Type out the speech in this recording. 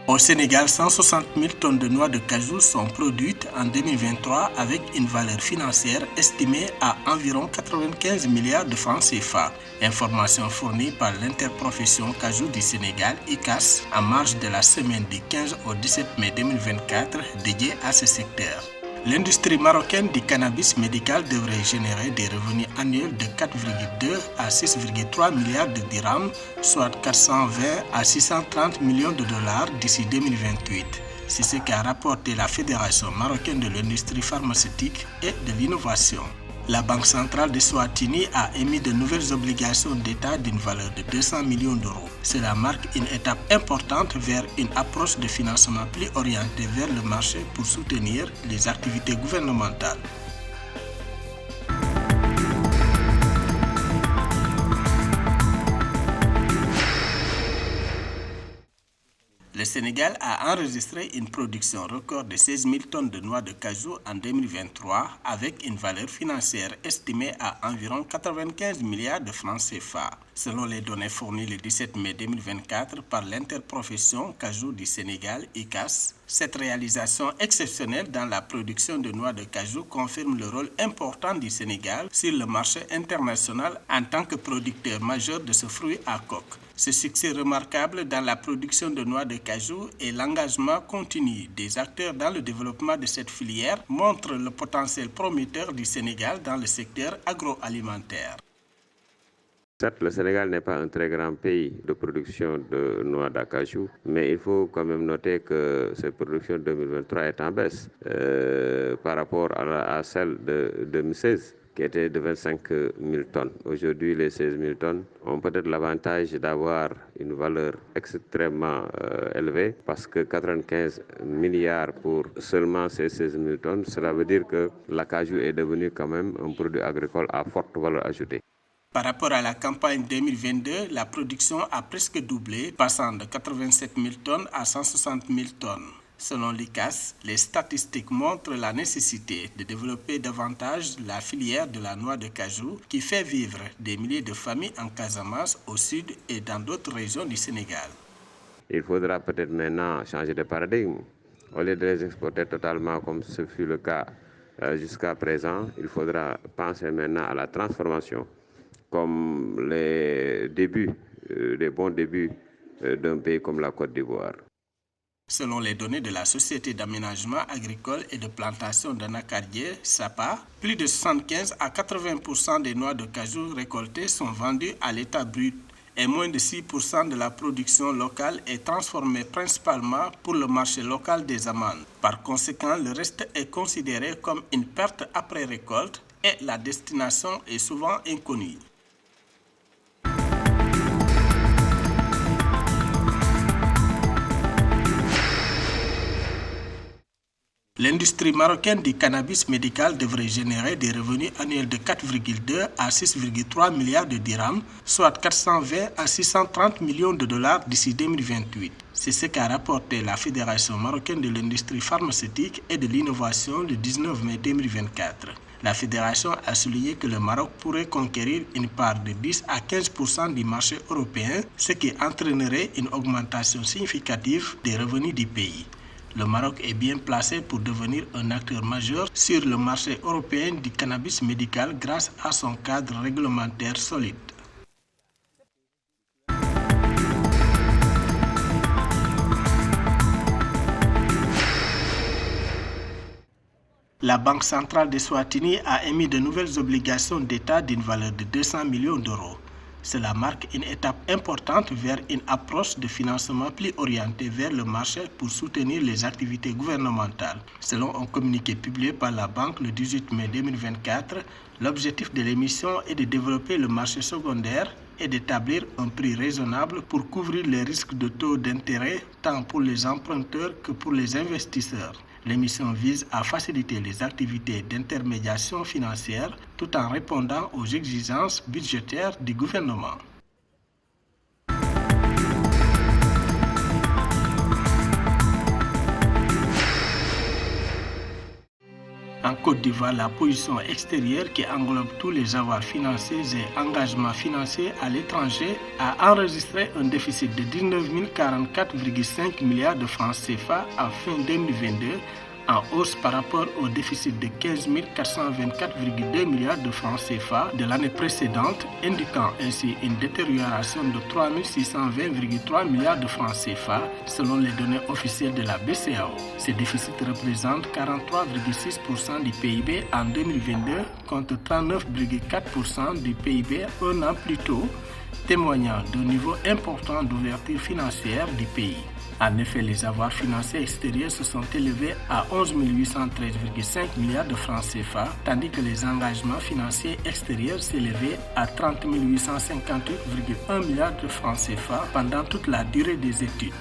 Au Sénégal, 160 000 tonnes de noix de cajou sont produites en 2023 avec une valeur financière estimée à environ 95 milliards de francs CFA. Information fournie par l'interprofession cajou du Sénégal, ICAS, en marge de la semaine du 15 au 17 mai 2024 dédiée à ce secteur. L'industrie marocaine du cannabis médical devrait générer des revenus annuels de 4,2 à 6,3 milliards de dirhams, soit 420 à 630 millions de dollars d'ici 2028. C'est ce qu'a rapporté la Fédération marocaine de l'industrie pharmaceutique et de l'innovation. La Banque centrale de Swatini a émis de nouvelles obligations d'État d'une valeur de 200 millions d'euros. Cela marque une étape importante vers une approche de financement plus orientée vers le marché pour soutenir les activités gouvernementales. Le Sénégal a enregistré une production record de 16 000 tonnes de noix de cajou en 2023 avec une valeur financière estimée à environ 95 milliards de francs CFA. Selon les données fournies le 17 mai 2024 par l'interprofession cajou du Sénégal, ICAS, cette réalisation exceptionnelle dans la production de noix de cajou confirme le rôle important du Sénégal sur le marché international en tant que producteur majeur de ce fruit à coque. Ce succès remarquable dans la production de noix de cajou et l'engagement continu des acteurs dans le développement de cette filière montrent le potentiel prometteur du Sénégal dans le secteur agroalimentaire. Certes, le Sénégal n'est pas un très grand pays de production de noix d'acajou, mais il faut quand même noter que cette production 2023 est en baisse par rapport à celle de 2016. Qui était de 25 000 tonnes. Aujourd'hui, les 16 000 tonnes ont peut-être l'avantage d'avoir une valeur extrêmement élevée parce que 95 milliards pour seulement ces 16 000 tonnes, cela veut dire que l'acajou est devenu quand même un produit agricole à forte valeur ajoutée. Par rapport à la campagne 2022, la production a presque doublé, passant de 87 000 tonnes à 160 000 tonnes. Selon l'ICAS, les statistiques montrent la nécessité de développer davantage la filière de la noix de cajou qui fait vivre des milliers de familles en Casamance, au sud et dans d'autres régions du Sénégal. Il faudra peut-être maintenant changer de paradigme. Au lieu de les exporter totalement comme ce fut le cas jusqu'à présent, il faudra penser maintenant à la transformation comme les débuts, les bons débuts d'un pays comme la Côte d'Ivoire. Selon les données de la Société d'aménagement agricole et de plantation d'Anacardier, SAPA, plus de 75 à 80% des noix de cajou récoltées sont vendues à l'état brut et moins de 6% de la production locale est transformée principalement pour le marché local des amandes. Par conséquent, le reste est considéré comme une perte après récolte et la destination est souvent inconnue. L'industrie marocaine du cannabis médical devrait générer des revenus annuels de 4,2 à 6,3 milliards de dirhams, soit 420 à 630 millions de dollars d'ici 2028. C'est ce qu'a rapporté la Fédération marocaine de l'industrie pharmaceutique et de l'innovation le 19 mai 2024. La fédération a souligné que le Maroc pourrait conquérir une part de 10 à 15% du marché européen, ce qui entraînerait une augmentation significative des revenus du pays. Le Maroc est bien placé pour devenir un acteur majeur sur le marché européen du cannabis médical grâce à son cadre réglementaire solide. La Banque centrale de Swatini a émis de nouvelles obligations d'État d'une valeur de 200 millions d'euros. Cela marque une étape importante vers une approche de financement plus orientée vers le marché pour soutenir les activités gouvernementales. Selon un communiqué publié par la banque le 18 mai 2024, l'objectif de l'émission est de développer le marché secondaire et d'établir un prix raisonnable pour couvrir les risques de taux d'intérêt tant pour les emprunteurs que pour les investisseurs. L'émission vise à faciliter les activités d'intermédiation financière tout en répondant aux exigences budgétaires du gouvernement. En Côte d'Ivoire, la position extérieure qui englobe tous les avoirs financiers et engagements financiers à l'étranger a enregistré un déficit de 19 044,5 milliards de francs CFA à fin 2022, en hausse par rapport au déficit de 15 424,2 milliards de francs CFA de l'année précédente, indiquant ainsi une détérioration de 3 620,3 milliards de francs CFA selon les données officielles de la BCEAO. Ce déficit représente 43,6% du PIB en 2022 contre 39,4% du PIB un an plus tôt, témoignant d'un niveau important d'ouverture financière du pays. En effet, les avoirs financiers extérieurs se sont élevés à 11 813,5 milliards de francs CFA, tandis que les engagements financiers extérieurs s'élevaient à 30 858,1 milliards de francs CFA pendant toute la durée des études.